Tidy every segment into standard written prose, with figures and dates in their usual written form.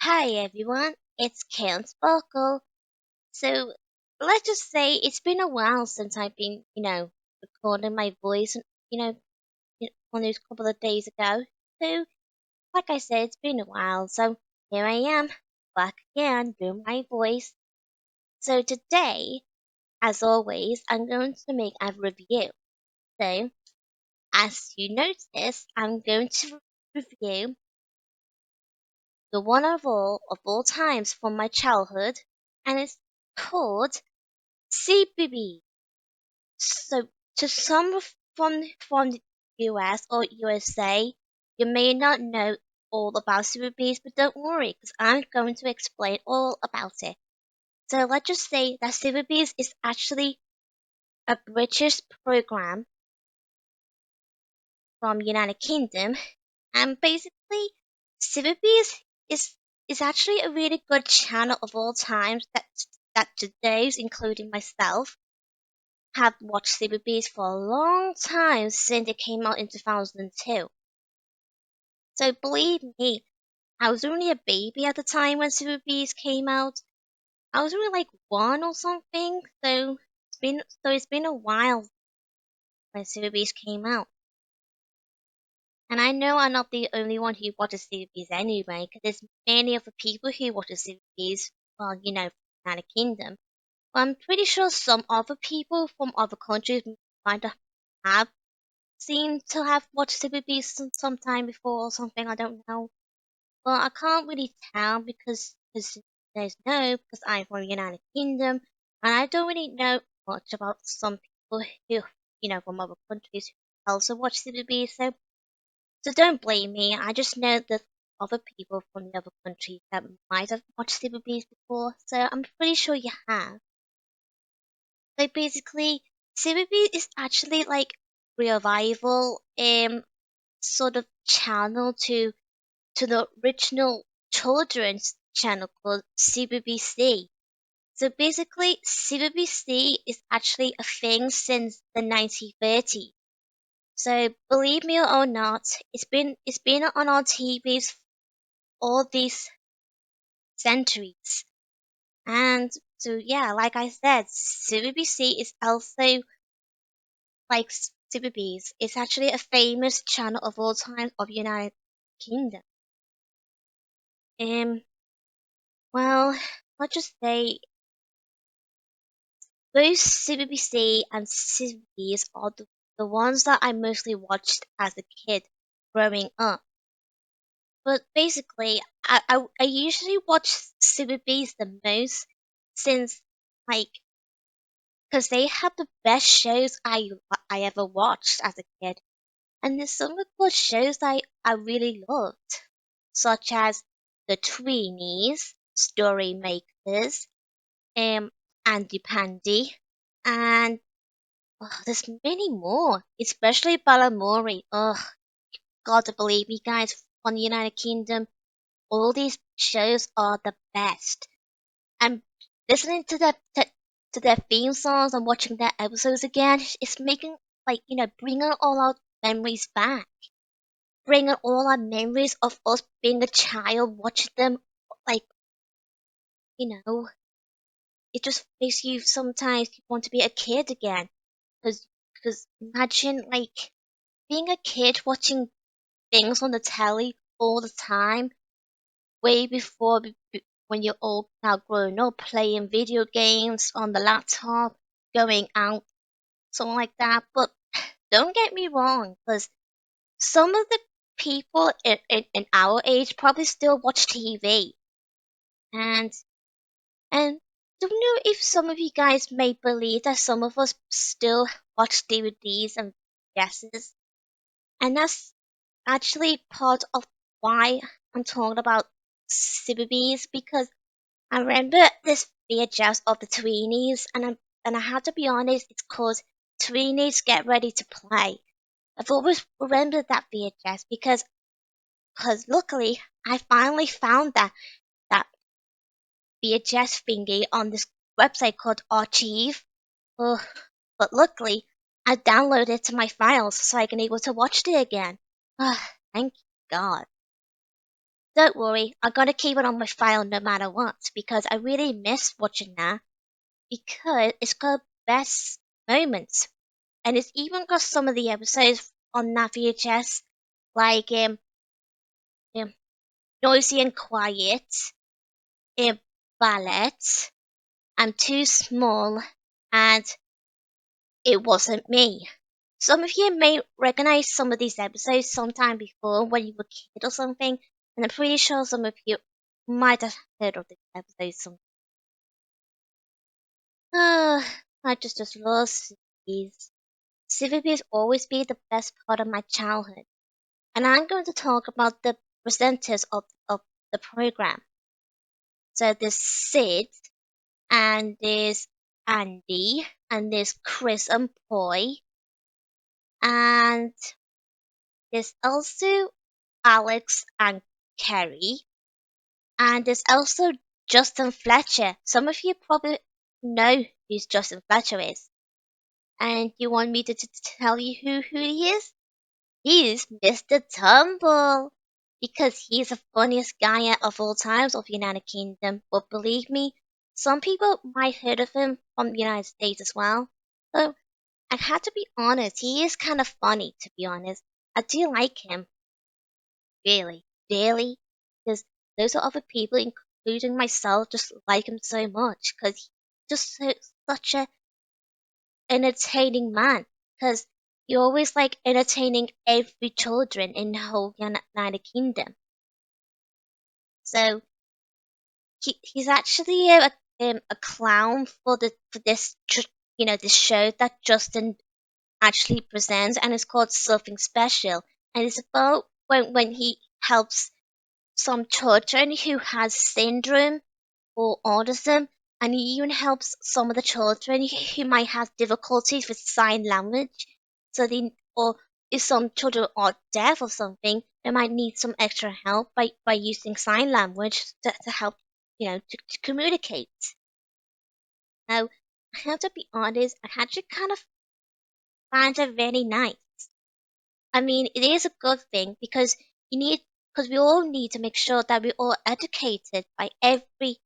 Hi everyone, it's Count Sparkle. So let's just say it's been a while since I've been, recording my voice, on those couple of days ago. So, like I said, it's been a while. So here I am, back again doing my voice. So today, as always, I'm going to make a review. So, as you notice, I'm going to review the one of all times from my childhood, and it's called CBeebies. So, to some from the US or USA, you may not know all about CBeebies, but don't worry, because I'm going to explain all about it. So, let's just say that CBeebies is actually a British program from United Kingdom, and basically, CBeebies is is actually a really good channel of all times that today's, including myself, have watched CBeebies for a long time since it came out in 2002. So believe me, I was only a baby at the time when CBeebies came out. I was only like one or something, so it's been a while when CBeebies came out. And I know I'm not the only one who watches CBeebies anyway, because there's many other people who watch CBeebies, well, United Kingdom. But I'm pretty sure some other people from other countries might have seem to have watched CBeebies sometime before or something. I don't know. Well, I can't really tell because there's no because I'm from United Kingdom and I don't really know much about some people who from other countries who also watch CBeebies. So don't blame me. I just know that other people from the other countries that might have watched CBeebies before. So I'm pretty sure you have. Like basically, CBeebies is actually like revival sort of channel to the original children's channel called CBBC. So basically, CBBC is actually a thing since the 1930s. So believe me or not, it's been on our TVs all these centuries. And so yeah, like I said, CBBC is also like CBeebies. It's actually a famous channel of all time of United Kingdom. Um, well, let's just say both CBBC and CBeebies are the ones that I mostly watched as a kid growing up. But basically, I usually watch CBeebies the most since, like, because they have the best shows I ever watched as a kid. And there's some of the shows I really loved, such as The Tweenies, Story Makers, Andy Pandy, and there's many more, especially Balamory. Oh, gotta believe me, guys, from the United Kingdom, all these shows are the best. And listening to their theme songs and watching their episodes again, it's making bringing all our memories back, bringing all our memories of us being a child watching them, like you know, it just makes you sometimes want to be a kid again. Because imagine like being a kid watching things on the telly all the time, way before when you're all now grown up, playing video games on the laptop, going out, something like that. But don't get me wrong, because some of the people in our age probably still watch TV, and and don't know if some of you guys may believe that some of us still watch DVDs and VHSs, and that's actually part of why I'm talking about CBeebies because I remember this VHS of the Tweenies, and I have to be honest, it's called Tweenies Get Ready to Play. I've always remembered that VHS because luckily I finally found that VHS thingy on this website called Archive. Ugh, but luckily I downloaded it to my files so I can able to watch it again. Thank God. don't worry, I'm gonna keep it on my file no matter what because I really miss watching that because it's got best moments and it's even got some of the episodes on that VHS like um Noisy and Quiet, Ballet, I'm Too Small, and It Wasn't Me. Some of you may recognize some of these episodes sometime before when you were a kid or something, and I'm pretty sure some of you might have heard of these episodes. I just love CBeebies. CBeebies always be the best part of my childhood, and I'm going to talk about the presenters of the program. So there's Sid, and there's Andy, and there's Chris and Poi, and there's also Alex and Kerry, and there's also Justin Fletcher. Some of you probably know who Justin Fletcher is. And you want me to tell you who he is? He's Mr. Tumble. Because he's the funniest guy of all times of United Kingdom. But believe me, some people might heard of him from the United States as well. So I had to be honest, he is kind of funny to be honest. I do like him, really, really. Because those are other people, including myself, just like him so much. Because he's just such a entertaining man because he always like entertaining every children in the whole United Kingdom. So he's actually a clown for this this show that Justin actually presents, and it's called Something Special, and it's about when he helps some children who has syndrome or autism, and he even helps some of the children who might have difficulties with sign language. So they, or if some children are deaf or something, they might need some extra help by using sign language to help, to communicate. Now, I have to be honest, I actually kind of find it very nice. I mean, it is a good thing because you need, because we all need to make sure that we're all educated by every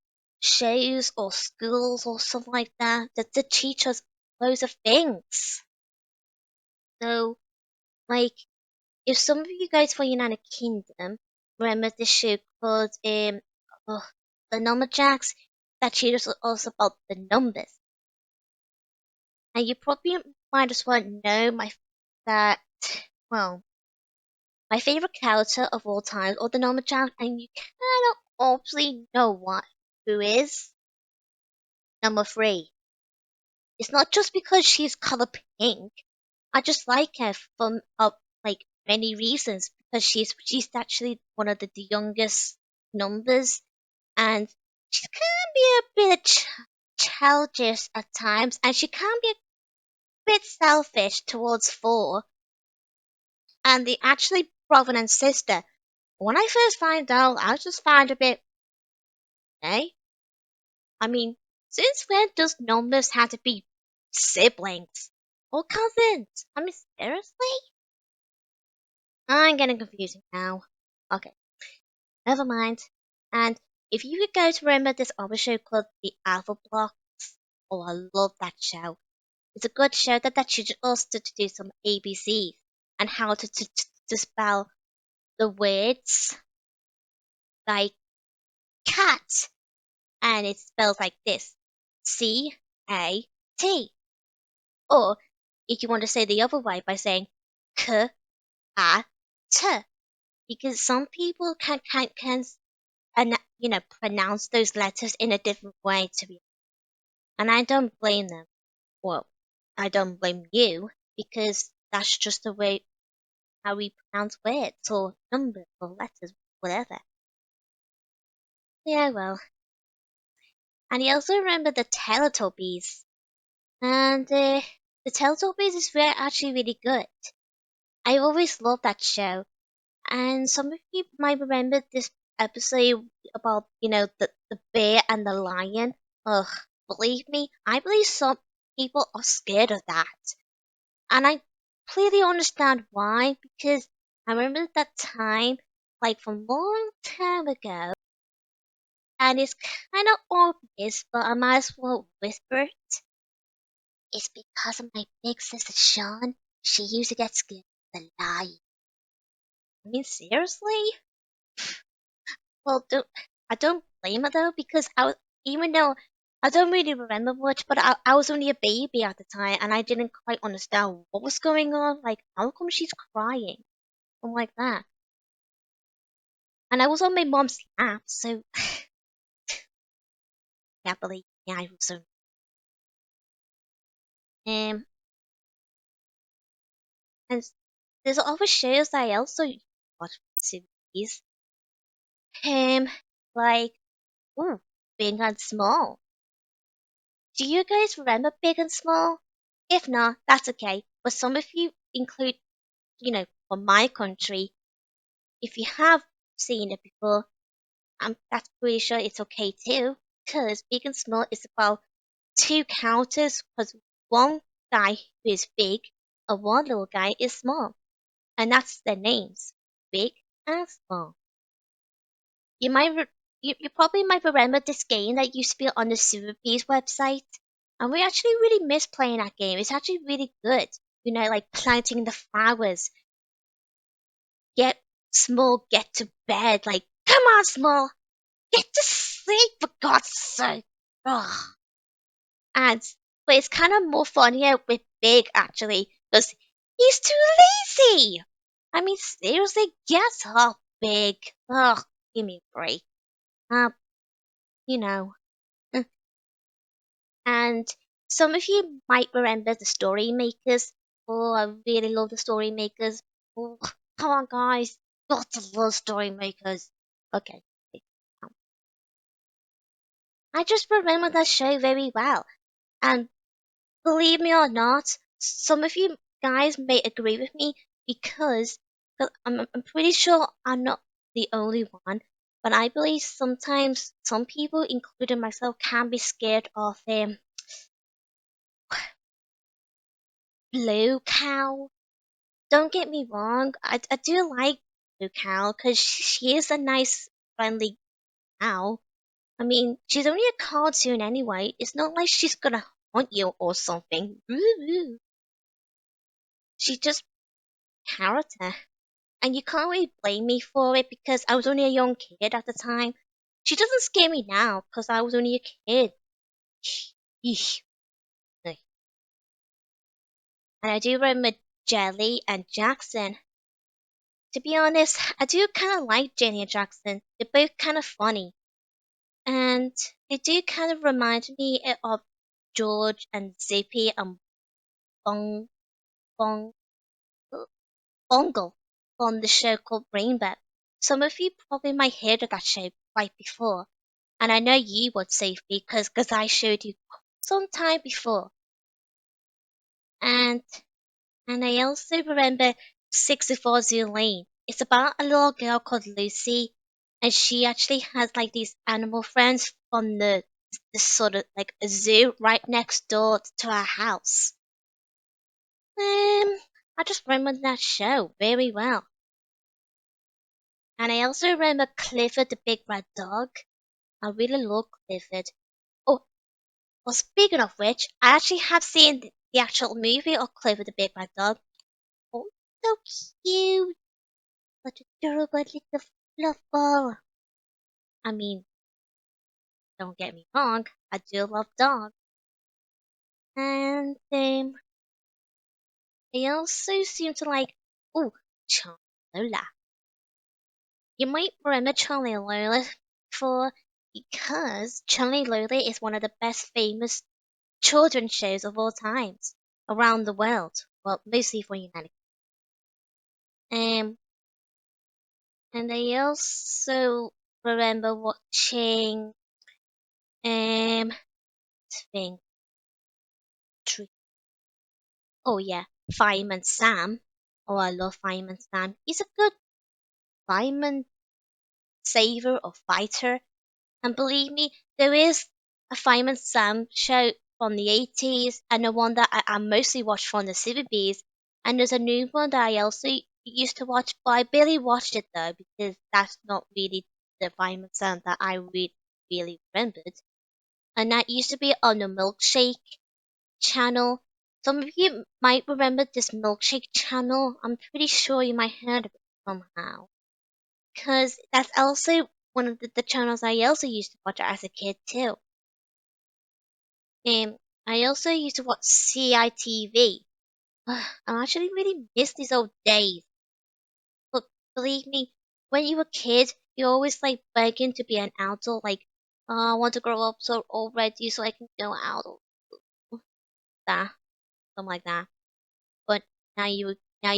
shows or schools or something like that to teach us loads of things. So, like, if some of you guys from United Kingdom remember the show called oh, the Numberjacks, that teaches us about the numbers, and you probably might as well know that well my favorite character of all time, or the Numberjack, and you kind of obviously know who is number 3. It's not just because she's color pink. I just like her for like many reasons because she's actually one of the youngest numbers, and she can be a bit childish at times, and she can be a bit selfish towards 4. And they actually brother and sister. When I first find out, I just find a bit, eh? I mean, since when does numbers have to be siblings or cousins? I mean, seriously? I'm getting confusing now. Okay, never mind. And if you could go to remember this other show called The Alpha Blocks, oh, I love that show. It's a good show that teaches us to do some ABCs and how to spell the words like cat, and it spells like this: CAT. Or if you want to say the other way by saying KAT, because some people can pronounce those letters in a different way to be, and I don't blame them. Well, I don't blame you because that's just the way how we pronounce words or numbers or letters, whatever. Yeah, well. And you also remember the Teletubbies, and the Teletubbies is actually really good. I always loved that show. And some of you might remember this episode about, the bear and the lion. Ugh, believe me, I believe some people are scared of that. And I clearly understand why, because I remember that time like from long time ago, and it's kind of obvious, but I might as well whisper it. It's because of my big sister Sean. She used to get scared of the light. I mean, seriously? Well, I don't blame her though, because even though I don't really remember much, but I was only a baby at the time, and I didn't quite understand what was going on. Like, how come she's crying? I'm like that. And I was on my mom's lap, so can't believe yeah, I was so. Um, and there's other shows that I also watch series. Like, ooh, Big and Small. Do you guys remember Big and Small? If not, that's okay. But some of you include, from my country, if you have seen it before, that's pretty sure it's okay too. Because Big and Small is about two characters, because one guy who is big and one little guy is small. And that's their names, Big and Small. You might you probably might remember this game that used to be on the CBeebies website. And we actually really miss playing that game. It's actually really good. Like planting the flowers. Get Small, get to bed. Like, come on, Small, get to sleep for God's sake. Ugh. And but it's kind of more funnier with Big actually, because he's too lazy. I mean, seriously, get up, Big. Ugh, give me a break. Uh, you know. And some of you might remember the Story Makers. Oh, I really love the Story Makers. Oh, come on, guys. Got to love Story Makers. Okay. um, I just remember that show very well. And believe me or not, some of you guys may agree with me because 'cause I'm pretty sure I'm not the only one. But I believe sometimes some people, including myself, can be scared of Blue Cow. Don't get me wrong, I do like Blue Cow because she is a nice, friendly cow. I mean, she's only a cartoon anyway. It's not like she's gonna haunt you or something. Woo-woo. She's just character. And you can't really blame me for it because I was only a young kid at the time. She doesn't scare me now because I was only a kid. Yeesh. And I do remember Jelly and Jackson. To be honest, I do kind of like Jenny and Jackson. They're both kind of funny. And they do kind of remind me of George and Zippy and Bong Bong Bongle on the show called Rainbow. Some of you probably might heard of that show right before, and I know you would, Sophie, because I showed you some time before. And and I also remember 64 Zoo Lane. It's about a little girl called Lucy, and she actually has like these animal friends from the sort of like a zoo right next door to our house. I just remember that show very well. And I also remember Clifford the Big Red Dog. I really love Clifford. Oh, well, speaking of which, I actually have seen the actual movie of Clifford the Big Red Dog. Oh, so cute. Such adorable little fluff ball. I mean, don't get me wrong, I do love dogs. And I also seem to like, oh, Charlie Lola. You might remember Charlie Lola for because Charlie Lola is one of the best famous children's shows of all times around the world. Well, mostly for United. Um, and I also remember watching thing. Oh yeah, Fireman Sam. Oh, I love Fireman Sam. He's a good fireman, saver, or fighter. And believe me, there is a Fireman Sam show from the 80s, and the one that I mostly watch from the CBeebies. And there's a new one that I also used to watch, but I barely watched it though because that's not really the environment sound that I really remembered. And that used to be on the Milkshake channel. Some of you might remember this Milkshake channel. I'm pretty sure you might heard of it somehow. Because that's also one of the channels I also used to watch as a kid too. I also used to watch CITV. I actually really miss these old days. But believe me, when you were a kid, you always like begging to be an adult, like, oh, I want to grow up so already so I can go out or that, something like that. But now you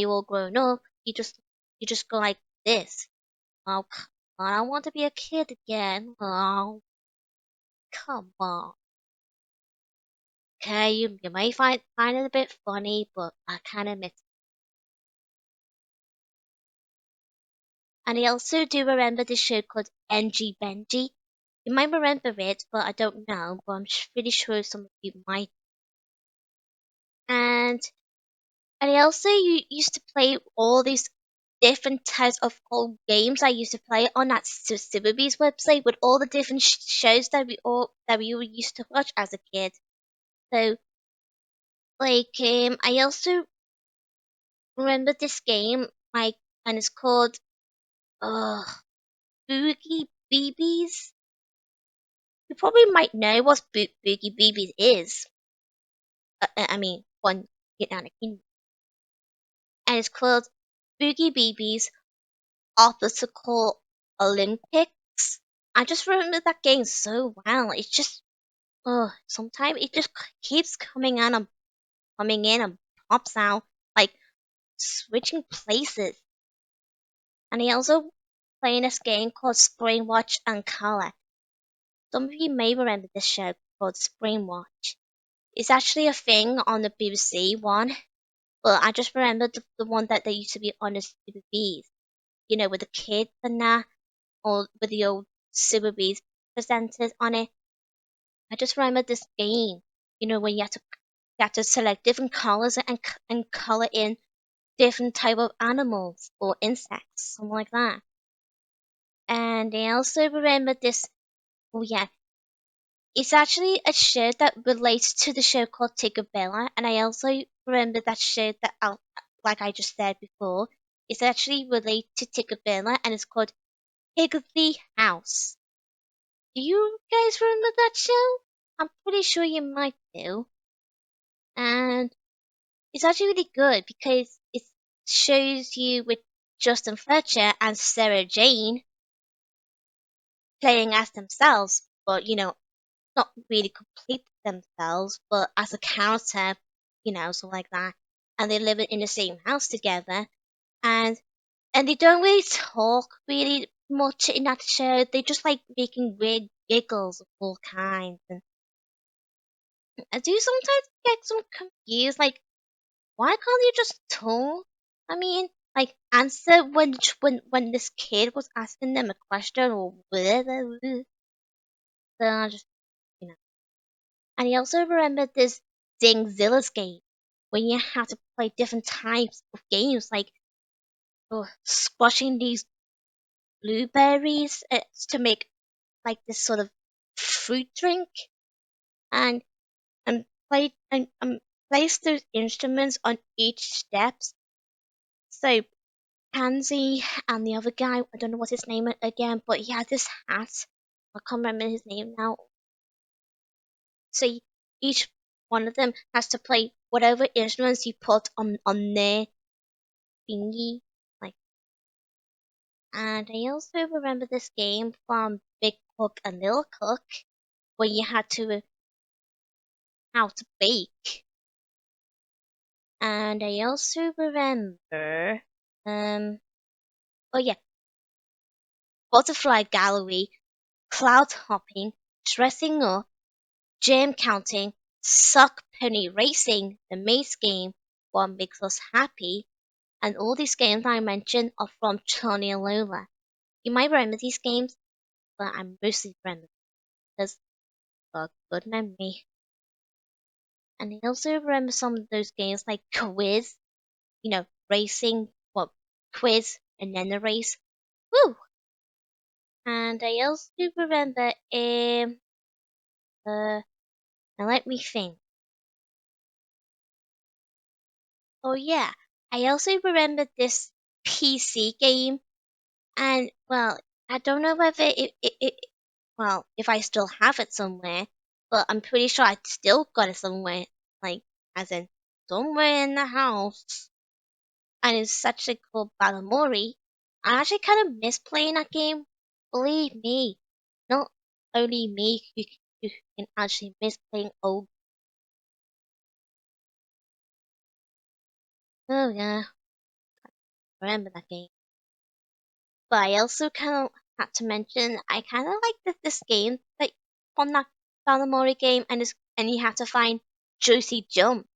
all grown up, you just go like this. Oh, come on, I want to be a kid again. Oh, come on. Okay, you may find it a bit funny, but I kind of miss it. And I also do remember this show called NG Benji. You might remember it, but I don't know. But I'm pretty sure some of you might. And I also used to play all these different types of old games I used to play on that CBeebies website with all the different shows that we used to watch as a kid. So like I also remember this game like and it's called uh Boogie Beebies. You probably might know what Boogie Beebies is. I mean, one United Kingdom. And it's called Boogie Beebies Obstacle Olympics. I just remember that game so well. It's just, sometimes it just keeps coming in and pops out, like switching places. And I also playing this game called Spring Watch and Color. Some of you may remember this show called Spring Watch. It's actually a thing on the BBC one. Well, I just remember the one that they used to be on the CBeebies, with the kids and that, or with the old CBeebies presenters on it. I just remember this game, when you had to select different colors and color in different type of animals or insects, something like that. And I also remember this. Oh yeah, it's actually a show that relates to the show called Tinkerbella, and I also remember that show that, like I just said before, it's actually related to Tinkerbella, and it's called Hickory House. Do you guys remember that show? I'm pretty sure you might do. And it's actually really good because it shows you with Justin Fletcher and Sarah Jane playing as themselves, but not really complete themselves, but as a character, so like that. And they live in the same house together, and they don't really talk really much in that show. They just like making weird giggles of all kinds, and I do sometimes get some confused. Like, why can't you just talk? I mean, like answer when this kid was asking them a question or whatever. So I just you know. And I also remember this Dingzilla's game when you had to play different types of games like squashing these blueberries to make like this sort of fruit drink and and place those instruments on each steps. So Pansy and the other guy, I don't know what his name again, but he had this hat. I can't remember his name now. So each one of them has to play whatever instruments you put on their thingy. Like, and I also remember this game from Big Cook and Little Cook, where you had to how to bake. And I also remember, oh yeah, butterfly gallery, cloud hopping, dressing up, gem counting, suck penny racing, the maze game, what makes us happy, and all these games I mentioned are from Johnny and Lola. You might remember these games, but I mostly remember because got good memory. And I also remember some of those games like quiz, racing, what quiz, and then a race. Woo! And I also remember now let me think. Oh yeah, I also remember this PC game, and well, I don't know whether well, if I still have it somewhere, but I'm pretty sure I still got it somewhere, like, as in, somewhere in the house. And it's such a cool Balamory. I actually kind of miss playing that game. Believe me, not only me who can actually miss playing old. Oh yeah, remember that game. But I also kind of had to mention I kind of like this game that from that Balamory game, and you have to find Juicy Jump.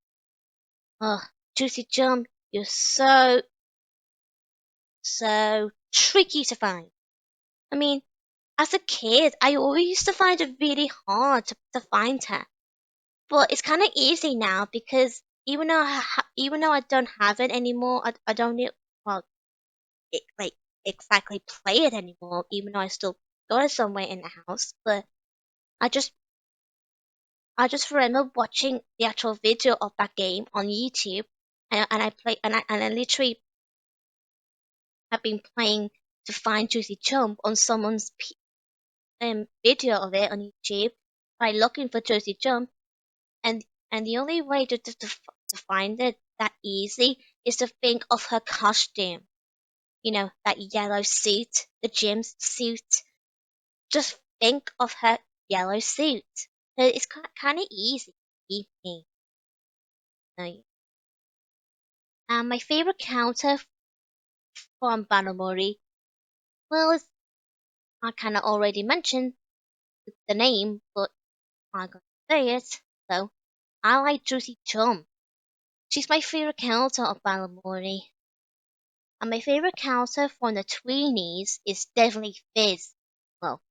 Oh, Juicy Jump, you're so tricky to find. I mean, as a kid, I always used to find it really hard to find her. But it's kind of easy now because even though I don't have it anymore, I don't need, well, like exactly play it anymore. Even though I still got it somewhere in the house, but I just I just remember watching the actual video of that game on YouTube, and I play and I literally have been playing to find Juicy Jump on someone's video of it on YouTube by looking for Juicy Jump, and the only way to find it that easy is to think of her costume. You know, that yellow suit, the gym suit. Just think of her yellow suit. It's kind of easy. Believe me. My favorite character from Balamory, well, I kind of already mentioned the name, but I'm gonna say it. So, I like Juicy Chum. She's my favorite character of Balamory. And my favorite character from the Tweenies is definitely Fizz. Well,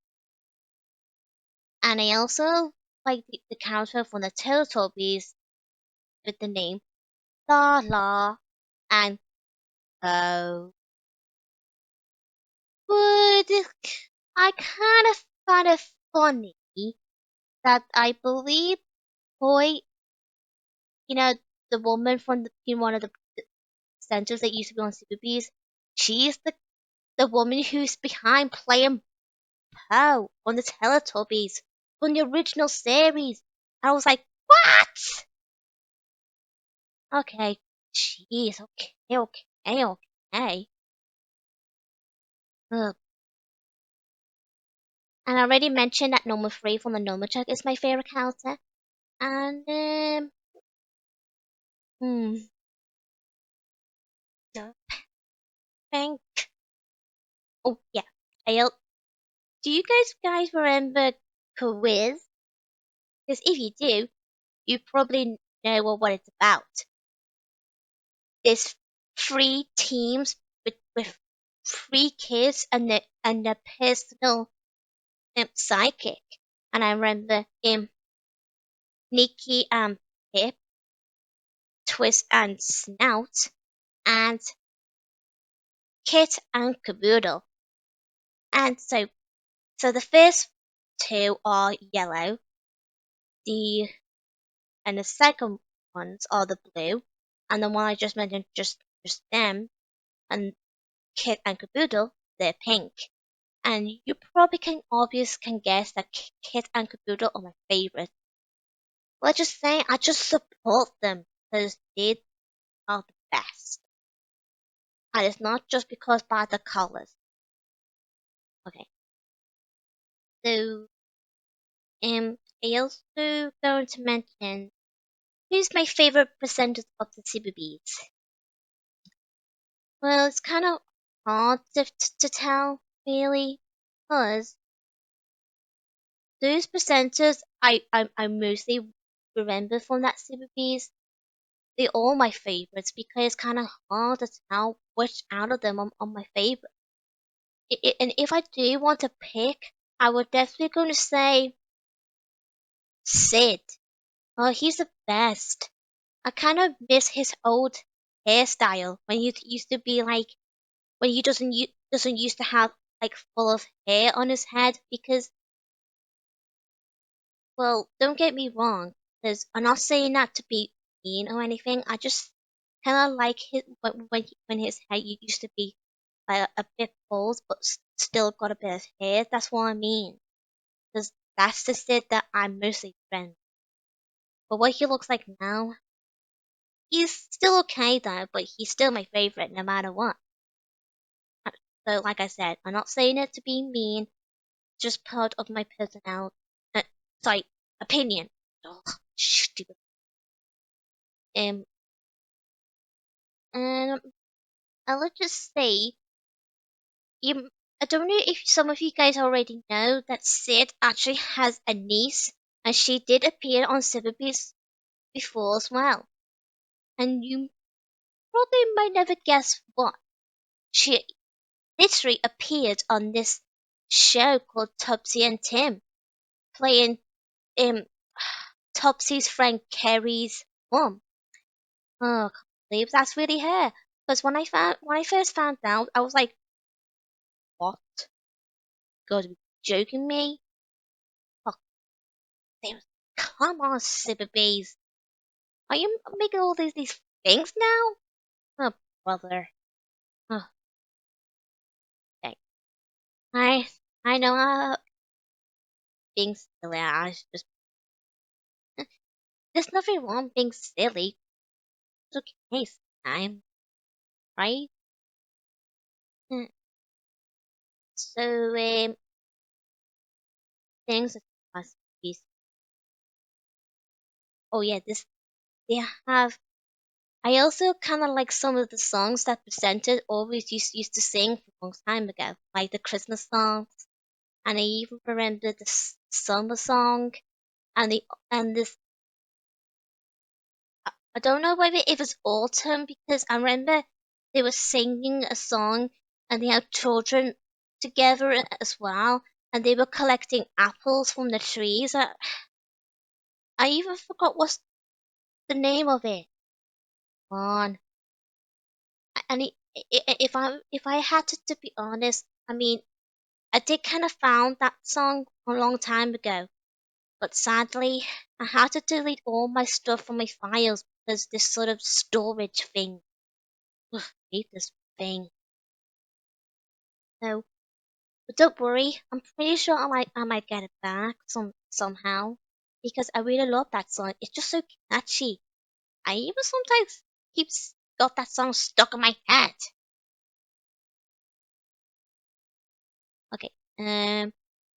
and I also like the character from the Teletubbies with the name La La and Oh. But I kind of find it funny that I believe Boy, you know, the woman from in one of the centers that used to be on CBeebies, she's the woman who's behind playing Poe on the Teletubbies from the original series. I was like, what? Okay, jeez, okay. Ugh. And I already mentioned that number 3 from the Numberjack is my favorite character. And, hmm, I think, oh yeah, do you guys remember Quiz? Because if you do, you probably know what it's about. There's 3 teams with 3 kids and their personal psychic. And I remember Nikki and Pip, Twist and Snout, and Kit and Caboodle. And so the first 2 are yellow, the and the second ones are the blue, and the one I just mentioned just them and Kit and Caboodle, they're pink. And you probably can guess that Kit and Caboodle are my favorite. Let's just say I just support them because they are the best. And it's not just because by the colors. Okay. So I also going to mention who's my favorite presenters of the CBeebies. Well, it's kind of hard to tell, really, because those presenters I mostly remember from that CBeebies, they're all my favorites because it's kind of hard to tell which out of them are my favorite. And if I do want to pick, I would definitely going to say Sid. Oh, he's the best. I kind of miss his old hairstyle when he used to be like when he doesn't used to have like full of hair on his head because, well, don't get me wrong, because I'm not saying that to be mean or anything. I just kind of like his when his hair used to be a bit bald, but still got a bit of hair. That's what I mean. Because that's the Sid that I'm mostly friends. But what he looks like now, he's still okay though. But he's still my favorite no matter what. So, like I said, I'm not saying it to be mean. Just part of my personality. Sorry, opinion. Oh, stupid. Um, and let's just say, you. I don't know if some of you guys already know that Sid actually has a niece, and she did appear on CBeebies before as well. And you probably might never guess what. She literally appeared on this show called Topsy and Tim, playing um Topsy's friend Carrie's mom. Oh, I can't believe that's really her. Because when I first found out, I was like, "What? God, be joking me? Oh, come on, Sibbebees. Are you making all these things now? Oh, brother. Oh, okay. I I know being silly. I was just there's nothing wrong being silly. It's okay sometimes, right? Mm. So things that possibilities. Oh yeah, this they have. I also kind of like some of the songs that presenters always used to sing a long time ago, like the Christmas songs, and I even remember the summer song and the and this. I don't know whether it was autumn because I remember they were singing a song and they had children together as well, and they were collecting apples from the trees. I even forgot what's the name of it. Come on, and if I had to be honest, I mean I did kind of found that song a long time ago, but sadly I had to delete all my stuff from my files because this sort of storage thing. Ugh, I hate this thing. So, but don't worry, I'm pretty sure I might get it back somehow because I really love that song. It's just so catchy. I even sometimes keeps got that song stuck in my head. Okay, now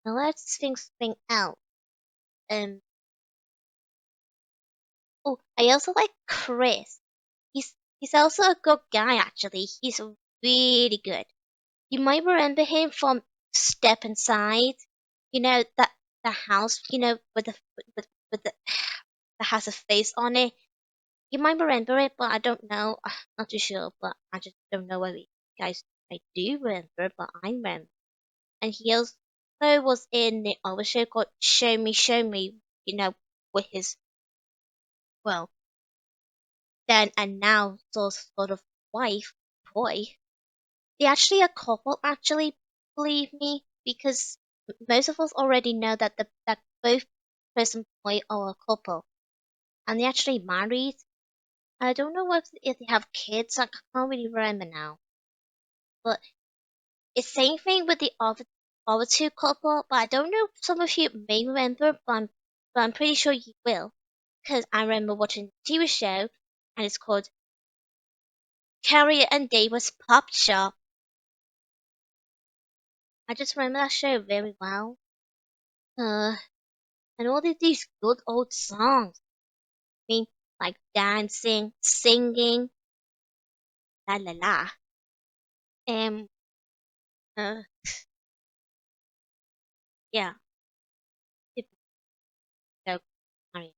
let's think something out. Um, oh, I also like Chris. He's also a good guy actually. He's really good. You might remember him from Step Inside. You know that the house, with the that has a face on it. You might remember it, but I don't know. Not too sure, but I just don't know whether you guys I do remember, but I remember. And he also was in the other show called Show Me. With his well then and now sort of wife, boy. They're actually a couple, actually, believe me, because most of us already know that both Chris and Boy are a couple, and they're actually married. I don't know if they have kids. I can't really remember now, but it's same thing with the other two couple. But I don't know if some of you may remember, but I'm pretty sure you will, because I remember watching the TV show, and it's called Carrie and David's Pop Shop. I just remember that show very well. Uh, and all these good old songs. I mean, like dancing, singing, la la la. Um, uh, yeah. So, sorry.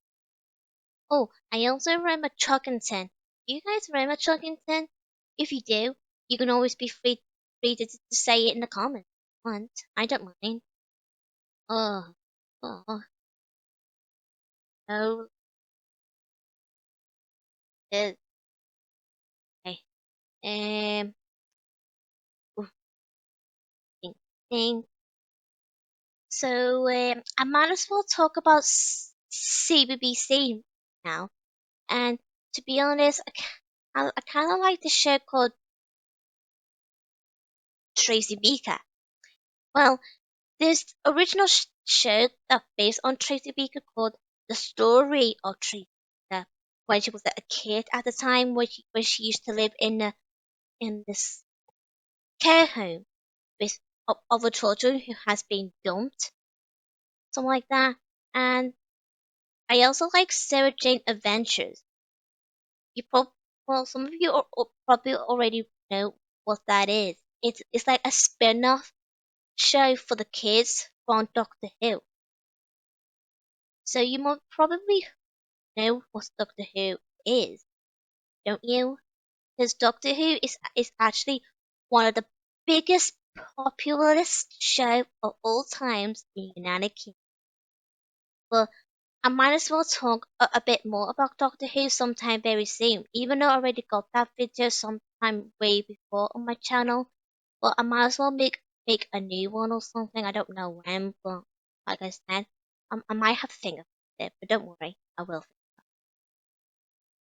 Oh, I also remember Chuckington. Do you guys remember Chuckington? If you do, you can always be free to say it in the comments. Want? I don't mind. Oh, oh, oh, okay. thing. So I might as well talk about CBBC now. And to be honest, I kind of like the show called Tracy Beaker. Well, this original show that based on Tracy Beaker called The Story of Tracy Beaker, when she was a kid at the time, when she used to live in this care home with other children who has been dumped, something like that. And I also like Sarah Jane Adventures. You well, some of you probably already know what that is. It's like a spin-off show for the kids from Doctor Who. So you might probably know what Doctor Who is, don't you? Because Doctor Who is actually one of the biggest popularist show of all times in the United Kingdom. Well, I might as well talk a bit more about Doctor Who sometime very soon, even though I already got that video sometime way before on my channel. But I might as well make a new one or something. I don't know when, but like I said, I might have to think of it, but don't worry, I will.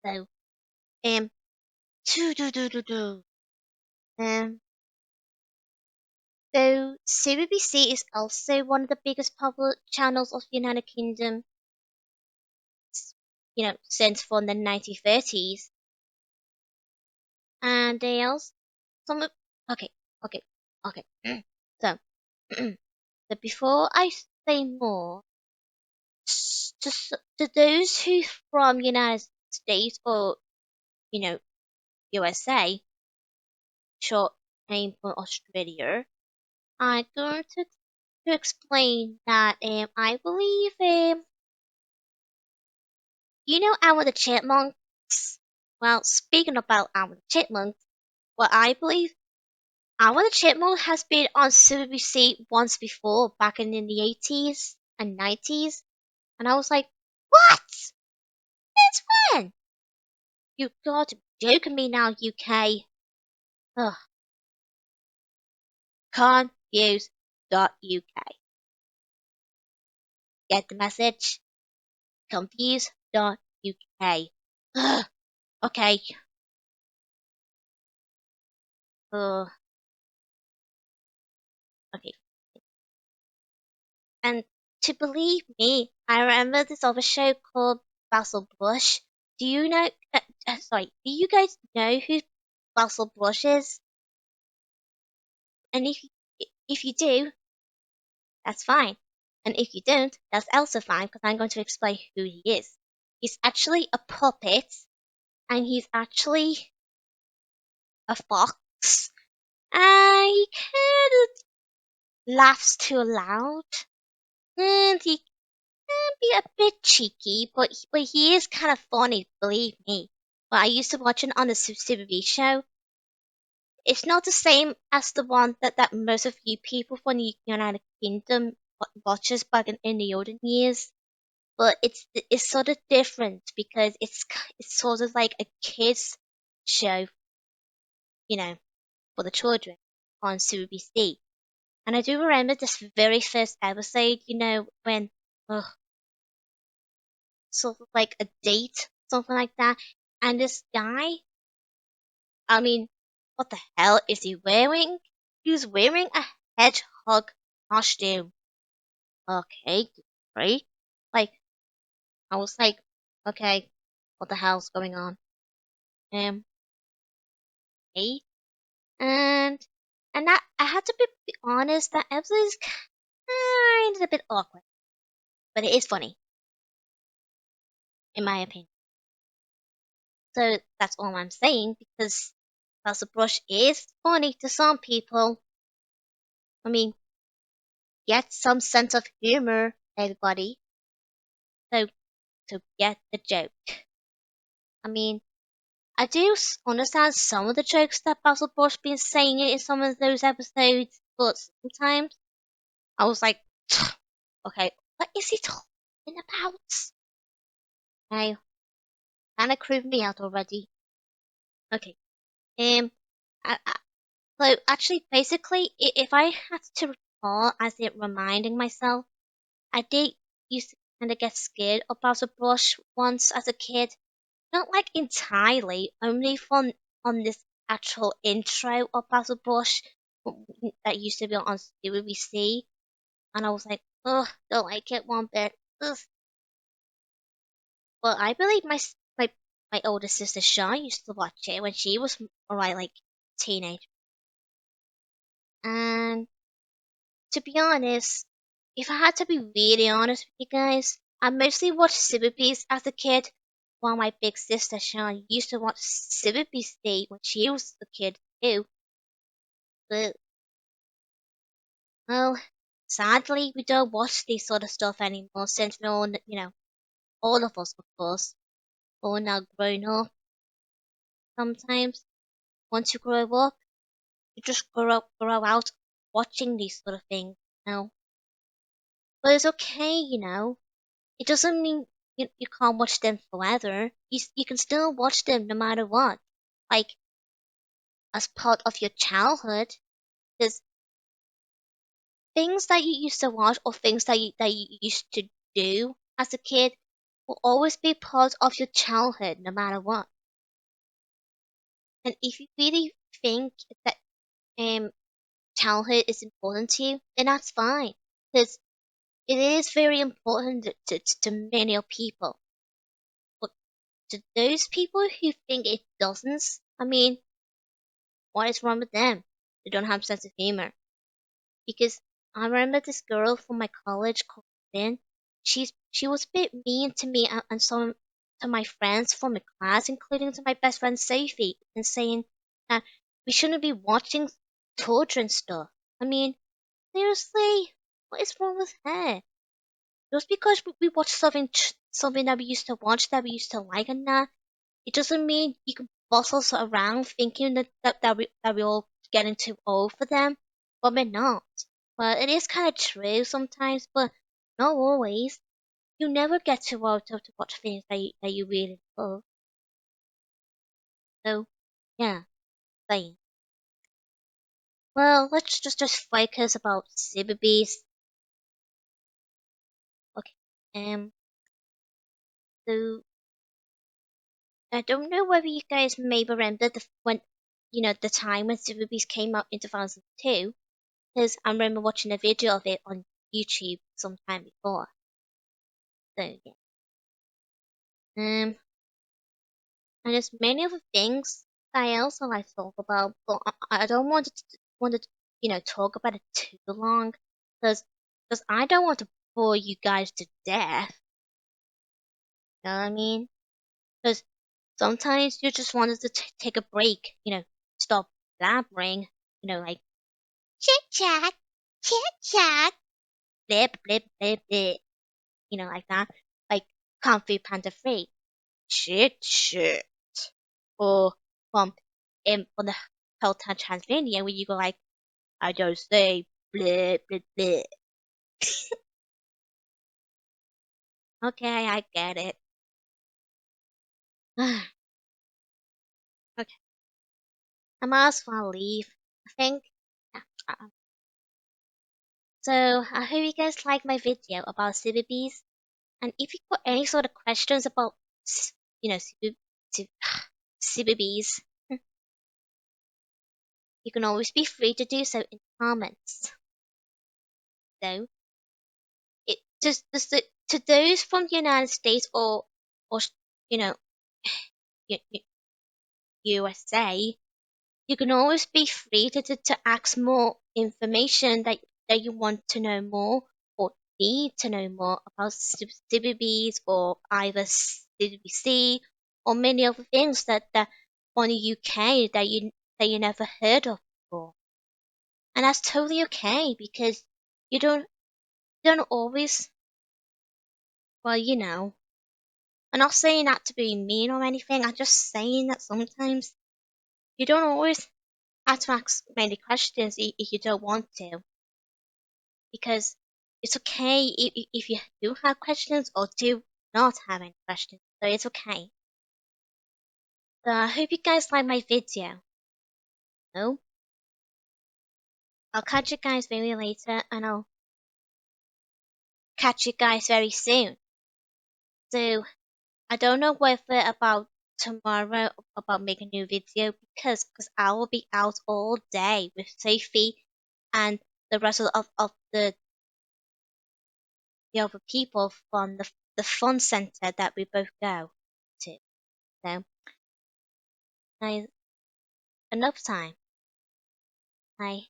So, um, do do do do do. Um, so CBBC is also one of the biggest public channels of the United Kingdom. Since from the 1930s, and they also some of, okay, okay, okay. So, so before I say more, to those who from United States or you know USA, short name for Australia, I'm going to explain that I believe Alvin the Chipmunks. Well, speaking about Alvin the Chipmunks, well I believe Alvin the Chipmunk has been on CBBC once before, back in the 80s and 90s, and I was like, what? Since when? You got to be joking me now, UK. Ugh. Confused.uk. Get the message? Confused.uk. Ugh. Okay. Ugh. Okay. And to believe me, I remember this other show called Basil Brush. Do you know? Sorry, do you guys know who Basil Brush is? And if you do, that's fine. And if you don't, that's also fine because I'm going to explain who he is. He's actually a puppet, and he's actually a fox, and he kind of laughs too loud, and he can be a bit cheeky, but he is kind of funny, believe me. But I used to watch it on the CBeebies show. It's not the same as the one that most of you people from the United Kingdom watches back in the olden years. But it's sort of different because it's sort of like a kids show, you know, for the children on CBBC. And I do remember this very first episode, when sort of like a date, something like that. And this guy, I mean, what the hell is he wearing? He was wearing a hedgehog costume. Okay, great. Like, I was like, okay, what the hell's going on? Um, hey, and that I had to be honest, that episode is kind of a bit awkward, but it is funny, in my opinion. So that's all I'm saying because Basil Brush is funny to some people. I mean, get some sense of humor, everybody. So to get the joke. I mean, I do understand some of the jokes that Basil Brush been saying in some of those episodes, but sometimes I was like, okay, what is he talking about? Now, kind of creeped me out already. Okay, um, so actually, basically, if I had to recall as if reminding myself. I did used to kind of get scared of Basil Brush once as a kid. Not like entirely, only from on this actual intro of Basil Brush that used to be on CBBC, and I was like, ugh, don't like it one bit. Ugh. But I believe my older sister Shaw used to watch it when she was around like teenage. And to be honest, if I had to be really honest with you guys, I mostly watched CBeebies as a kid, while my big sister Shawn used to watch CBBC when she was a kid too. But well, sadly, we don't watch this sort of stuff anymore since we're all, all of us, of course, all now grown up. Sometimes, once you grow up, you just grow out watching these sort of things. But it's okay. It doesn't mean you can't watch them forever. You can still watch them no matter what, like as part of your childhood. There's things that you used to watch or things that you used to do as a kid will always be part of your childhood no matter what. And if you really think that um childhood is important to you, then that's fine. Because it is very important to many people. But to those people who think it doesn't, I mean, what is wrong with them? They don't have sense of humor. Because I remember this girl from my college called Lynn. She was a bit mean to me and some to my friends from the class, including to my best friend Sophie, and saying that we shouldn't be watching children stuff. I mean, seriously, what is wrong with her? Just because we watch something that we used to watch that we used to like and that, it doesn't mean you can boss us around thinking that we're all getting too old for them, but we're not. Well, it is kind of true sometimes, but not always. You never get too old to watch things that you really love. So, yeah, fine. Well, let's just focus about CBeebies. Okay. So I don't know whether you guys may remember the time when CBeebies came out in 2002, because I remember watching a video of it on YouTube sometime before. So yeah. Um, and there's many other things that I also like to talk about, but I don't want to talk about it too long, because I don't want to bore you guys to death. You know what I mean? Because sometimes you just wanted to take a break, stop blabbering, like chit chat, chit chat, blip blip blip blip, like that, like Kung Fu Panda 3, chit chat, or from the Hotel Transylvania where you go like, I don't say blip blip blip. Okay, I get it. Okay, I might as well leave. I think. Yeah. So I hope you guys like my video about CBBS. And if you got any sort of questions about, CBBS, you can always be free to do so in the comments. So, to those from the United States or you know, USA, you can always be free to ask more information that you want to know more or need to know more about CBBS or either CBC or many other things that on the UK that you never heard of before. And that's totally okay because you don't always, well, I'm not saying that to be mean or anything. I'm just saying that sometimes you don't always have to ask many questions if you don't want to, because it's okay if you do have questions or do not have any questions. So it's okay. So I hope you guys like my video. No? I'll catch you guys maybe later, and I'll catch you guys very soon. So I don't know whether about tomorrow about making a new video because I will be out all day with Sophie and the rest of the other people from the fun center that we both go to. So I enough time. Bye.